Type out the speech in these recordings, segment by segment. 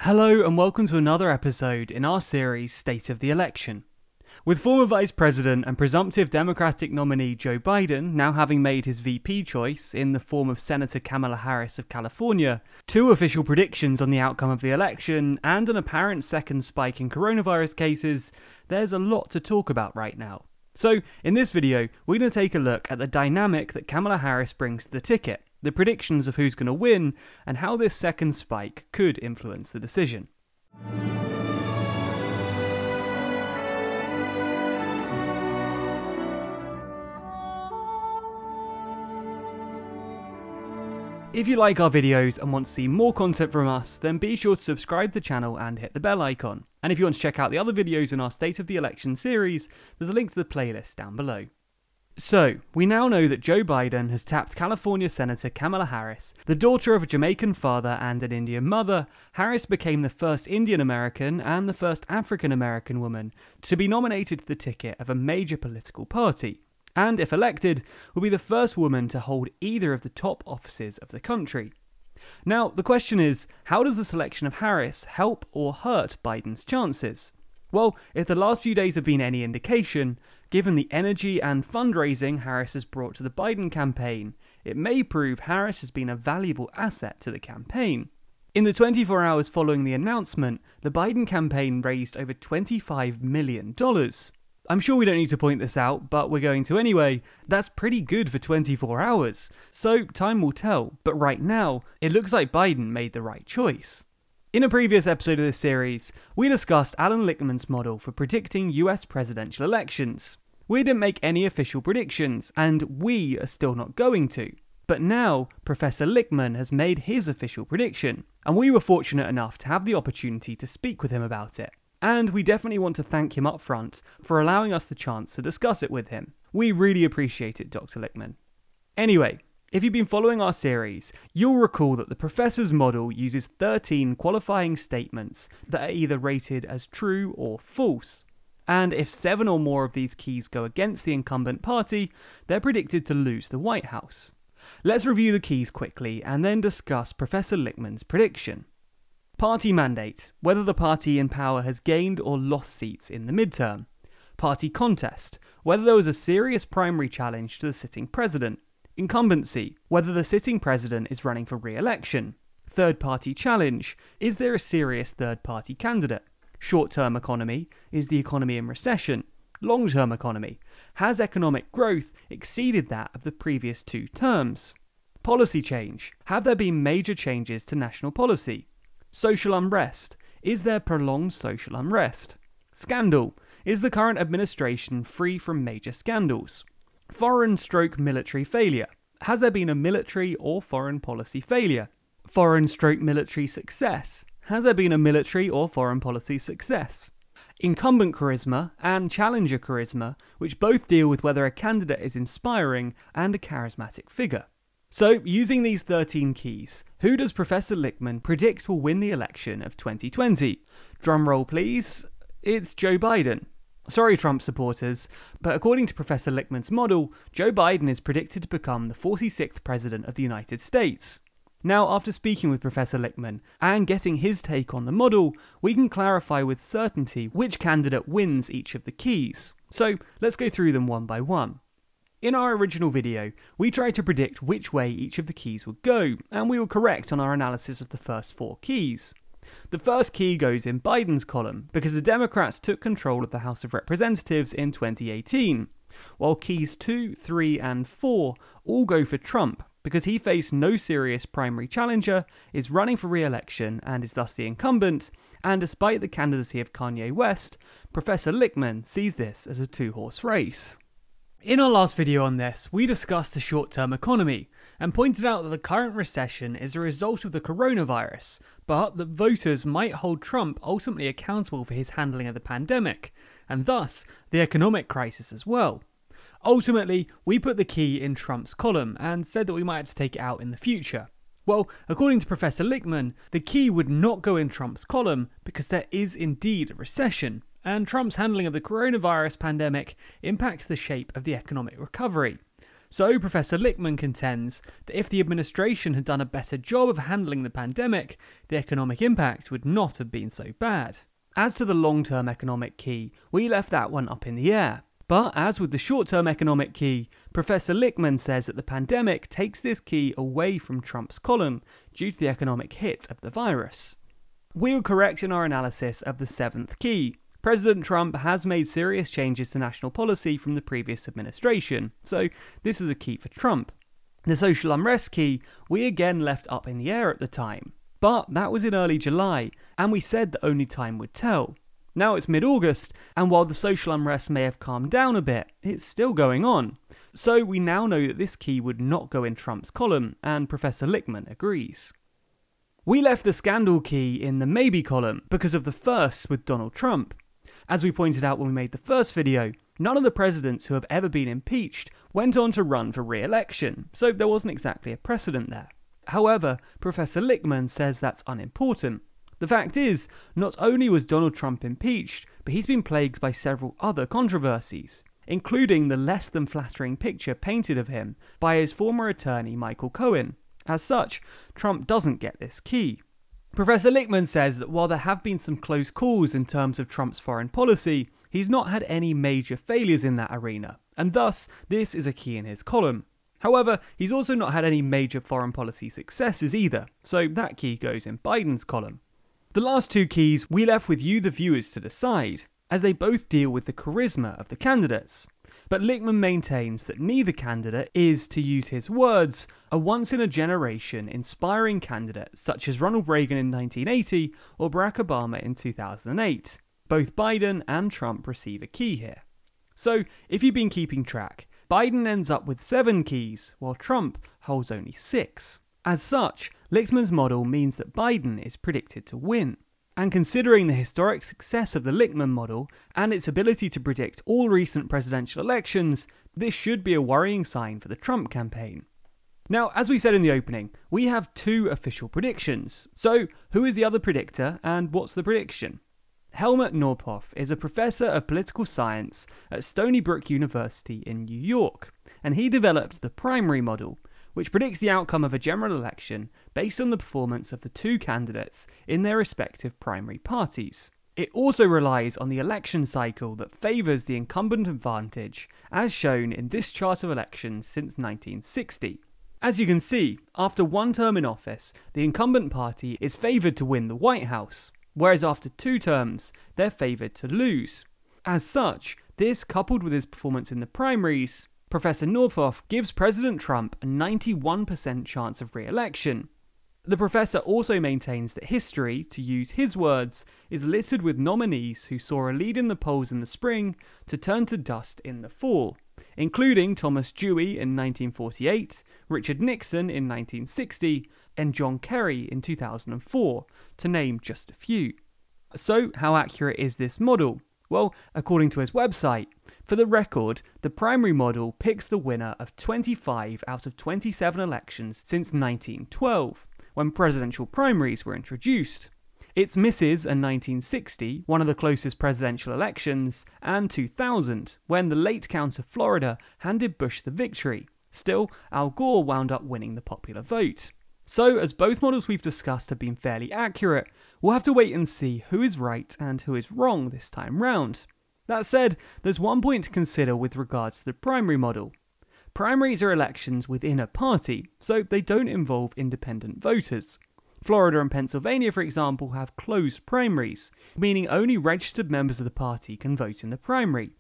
Hello and welcome to another episode in our series State of the Election. With former Vice President and presumptive Democratic nominee Joe Biden now having made his VP choice in the form of Senator Kamala Harris of California, two official predictions on the outcome of the election, and an apparent second spike in coronavirus cases, there's a lot to talk about right now. So, in this video, we're going to take a look at the dynamic that Kamala Harris brings to the ticket, the predictions of who's going to win, and how this second spike could influence the decision. If you like our videos and want to see more content from us, then be sure to subscribe to the channel and hit the bell icon. And if you want to check out the other videos in our State of the Election series, there's a link to the playlist down below. So, we now know that Joe Biden has tapped California Senator Kamala Harris. The daughter of a Jamaican father and an Indian mother, Harris became the first Indian American and the first African American woman to be nominated to the ticket of a major political party, and if elected, will be the first woman to hold either of the top offices of the country. Now, the question is, how does the selection of Harris help or hurt Biden's chances? Well, if the last few days have been any indication, given the energy and fundraising Harris has brought to the Biden campaign, it may prove Harris has been a valuable asset to the campaign. In the 24 hours following the announcement, the Biden campaign raised over $25 million. I'm sure we don't need to point this out, but we're going to anyway. That's pretty good for 24 hours. So time will tell, but right now, it looks like Biden made the right choice. In a previous episode of this series, we discussed Allan Lichtman's model for predicting US presidential elections. We didn't make any official predictions, and we are still not going to. But now, Professor Lichtman has made his official prediction, and we were fortunate enough to have the opportunity to speak with him about it. And we definitely want to thank him up front for allowing us the chance to discuss it with him. We really appreciate it, Dr. Lichtman. Anyway, if you've been following our series, you'll recall that the Professor's model uses 13 qualifying statements that are either rated as true or false. And if 7 or more of these keys go against the incumbent party, they're predicted to lose the White House. Let's review the keys quickly and then discuss Professor Lichtman's prediction. Party mandate, whether the party in power has gained or lost seats in the midterm. Party contest, whether there was a serious primary challenge to the sitting president. Incumbency, whether the sitting president is running for re-election. Third party challenge, is there a serious third party candidate? Short-term economy, is the economy in recession? Long-term economy, has economic growth exceeded that of the previous 2 terms? Policy change, have there been major changes to national policy? Social unrest, is there prolonged social unrest? Scandal, is the current administration free from major scandals? Foreign/military failure, has there been a military or foreign policy failure? Foreign/military success, has there been a military or foreign policy success? Incumbent charisma and challenger charisma, which both deal with whether a candidate is inspiring and a charismatic figure. So, using these 13 keys, who does Professor Lichtman predict will win the election of 2020? Drumroll please, it's Joe Biden. Sorry Trump supporters, but according to Professor Lichtman's model, Joe Biden is predicted to become the 46th President of the United States. Now, after speaking with Professor Lichtman and getting his take on the model, we can clarify with certainty which candidate wins each of the keys. So, let's go through them one by one. In our original video, we tried to predict which way each of the keys would go, and we were correct on our analysis of the first 4 keys. The first key goes in Biden's column, because the Democrats took control of the House of Representatives in 2018, while keys 2, 3, and 4 all go for Trump, because he faced no serious primary challenger, is running for re-election, and is thus the incumbent, and despite the candidacy of Kanye West, Professor Lichtman sees this as a 2-horse race. In our last video on this, we discussed the short-term economy, and pointed out that the current recession is a result of the coronavirus, but that voters might hold Trump ultimately accountable for his handling of the pandemic, and thus the economic crisis as well. Ultimately, we put the key in Trump's column, and said that we might have to take it out in the future. Well, according to Professor Lichtman, the key would not go in Trump's column, because there is indeed a recession, and Trump's handling of the coronavirus pandemic impacts the shape of the economic recovery. So Professor Lichtman contends that if the administration had done a better job of handling the pandemic, the economic impact would not have been so bad. As to the long-term economic key, we left that one up in the air. But as with the short-term economic key, Professor Lichtman says that the pandemic takes this key away from Trump's column due to the economic hit of the virus. We were correct in our analysis of the seventh key. President Trump has made serious changes to national policy from the previous administration, so this is a key for Trump. The social unrest key we again left up in the air at the time, but that was in early July, and we said that only time would tell. Now it's mid-August, and while the social unrest may have calmed down a bit, it's still going on. So we now know that this key would not go in Trump's column, and Professor Lichtman agrees. We left the scandal key in the maybe column because of the first with Donald Trump. As we pointed out when we made the first video, none of the presidents who have ever been impeached went on to run for re-election, so there wasn't exactly a precedent there. However, Professor Lichtman says that's unimportant. The fact is, not only was Donald Trump impeached, but he's been plagued by several other controversies, including the less than flattering picture painted of him by his former attorney Michael Cohen. As such, Trump doesn't get this key. Professor Lichtman says that while there have been some close calls in terms of Trump's foreign policy, he's not had any major failures in that arena, and thus this is a key in his column. However, he's also not had any major foreign policy successes either, so that key goes in Biden's column. The last two keys we left with you the viewers to decide, as they both deal with the charisma of the candidates. But Lichtman maintains that neither candidate is, to use his words, a once-in-a-generation inspiring candidate such as Ronald Reagan in 1980 or Barack Obama in 2008. Both Biden and Trump receive a key here. So, if you've been keeping track, Biden ends up with 7 keys, while Trump holds only 6. As such, Lichtman's model means that Biden is predicted to win. And considering the historic success of the Lichtman model and its ability to predict all recent presidential elections, this should be a worrying sign for the Trump campaign. Now, as we said in the opening, we have 2 official predictions. So, who is the other predictor and what's the prediction? Helmut Norpoff is a professor of political science at Stony Brook University in New York, and he developed the primary model, which predicts the outcome of a general election based on the performance of the 2 candidates in their respective primary parties. It also relies on the election cycle that favours the incumbent advantage, as shown in this chart of elections since 1960. As you can see, after 1 term in office, the incumbent party is favoured to win the White House, whereas after 2 terms, they're favoured to lose. As such, this coupled with his performance in the primaries, Professor Norpoff gives President Trump a 91% chance of re-election. The professor also maintains that history, to use his words, is littered with nominees who saw a lead in the polls in the spring to turn to dust in the fall, including Thomas Dewey in 1948, Richard Nixon in 1960, and John Kerry in 2004, to name just a few. So, how accurate is this model? Well, according to his website, for the record, the primary model picks the winner of 25 out of 27 elections since 1912, when presidential primaries were introduced. Its misses are 1960, one of the closest presidential elections, and 2000, when the late count of Florida handed Bush the victory. Still, Al Gore wound up winning the popular vote. So, as both models we've discussed have been fairly accurate, we'll have to wait and see who is right and who is wrong this time round. That said, there's one point to consider with regards to the primary model. Primaries are elections within a party, so they don't involve independent voters. Florida and Pennsylvania, for example, have closed primaries, meaning only registered members of the party can vote in the primary.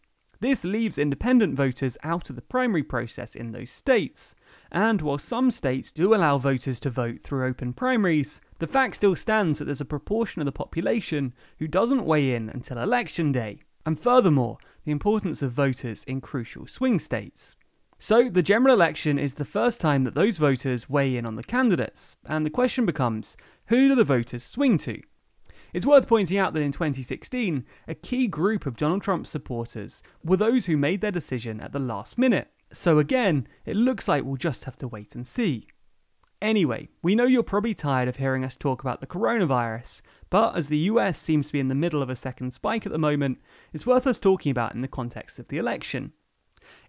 This leaves independent voters out of the primary process in those states, and while some states do allow voters to vote through open primaries, the fact still stands that there's a proportion of the population who doesn't weigh in until election day, and furthermore, the importance of voters in crucial swing states. So the general election is the first time that those voters weigh in on the candidates, and the question becomes, who do the voters swing to? It's worth pointing out that in 2016, a key group of Donald Trump's supporters were those who made their decision at the last minute. So again, it looks like we'll just have to wait and see. Anyway, we know you're probably tired of hearing us talk about the coronavirus, but as the US seems to be in the middle of a second spike at the moment, it's worth us talking about in the context of the election.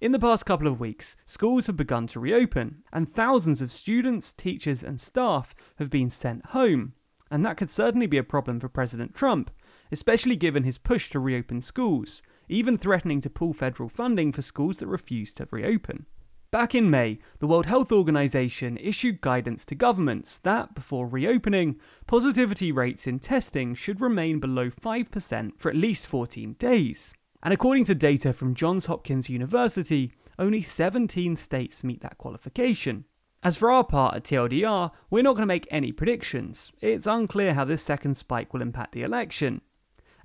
In the past couple of weeks, schools have begun to reopen, and thousands of students, teachers and staff have been sent home. And that could certainly be a problem for President Trump, especially given his push to reopen schools, even threatening to pull federal funding for schools that refuse to reopen. Back in May, the World Health Organization issued guidance to governments that, before reopening, positivity rates in testing should remain below 5% for at least 14 days. And according to data from Johns Hopkins University, only 17 states meet that qualification. As for our part at TLDR, we're not going to make any predictions. It's unclear how this second spike will impact the election.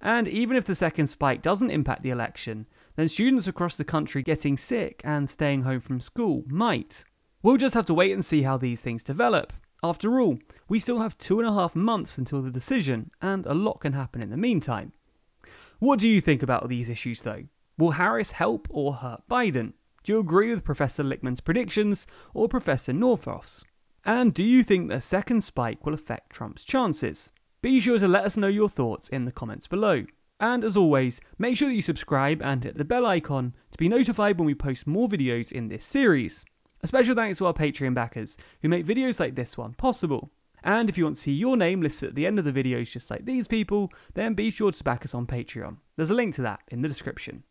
And even if the second spike doesn't impact the election, then students across the country getting sick and staying home from school might. We'll just have to wait and see how these things develop. After all, we still have 2.5 months until the decision, and a lot can happen in the meantime. What do you think about these issues though? Will Harris help or hurt Biden? Do you agree with Professor Lichtman's predictions or Professor Northoff's? And do you think the second spike will affect Trump's chances? Be sure to let us know your thoughts in the comments below. And as always, make sure that you subscribe and hit the bell icon to be notified when we post more videos in this series. A special thanks to our Patreon backers who make videos like this one possible. And if you want to see your name listed at the end of the videos just like these people, then be sure to back us on Patreon. There's a link to that in the description.